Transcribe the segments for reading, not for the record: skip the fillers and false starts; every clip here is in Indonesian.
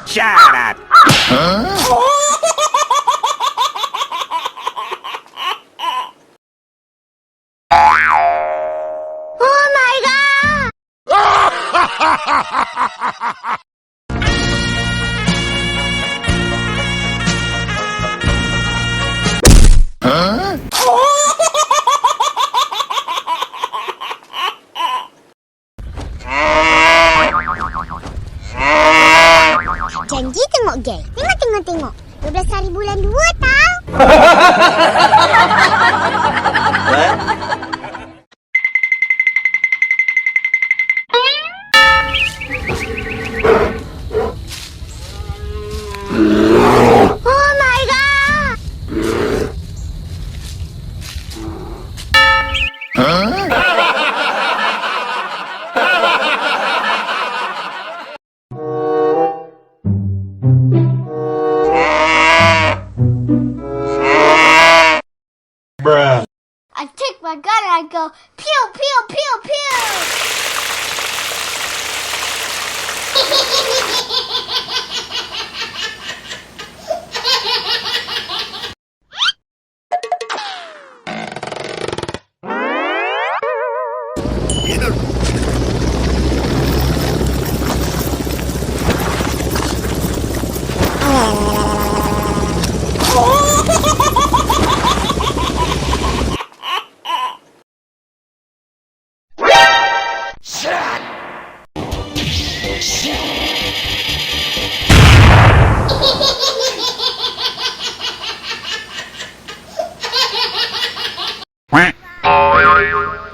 Syarat. Oh my god! Janji tengok gay. Tengok. 12 hari bulan 2 tau. Oh my god! Bruh. I take my gun and I go pew pew pew pew.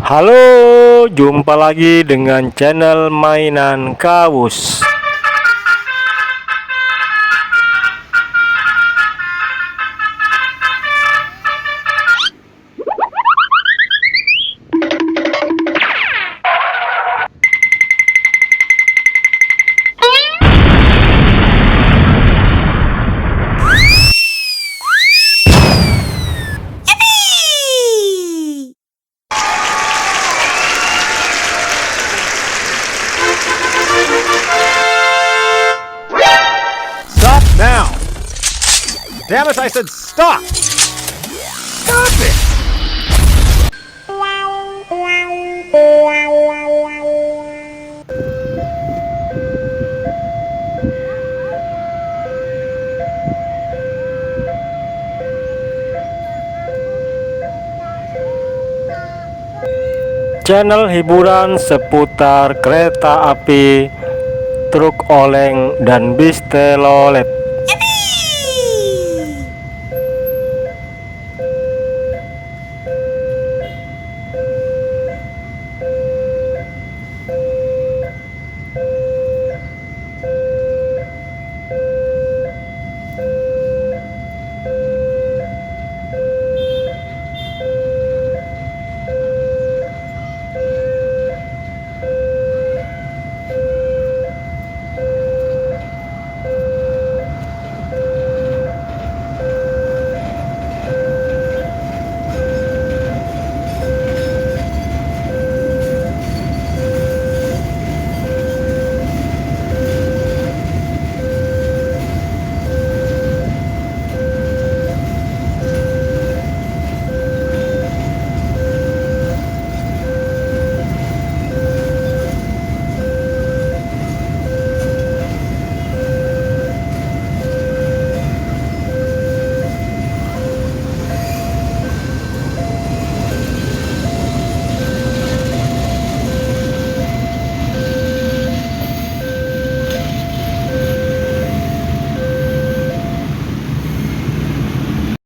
Halo, jumpa lagi dengan channel mainan Kawus. Now. Damn it, I said stop. Stop it. Channel hiburan seputar kereta api, truk oleng, dan bis telolet.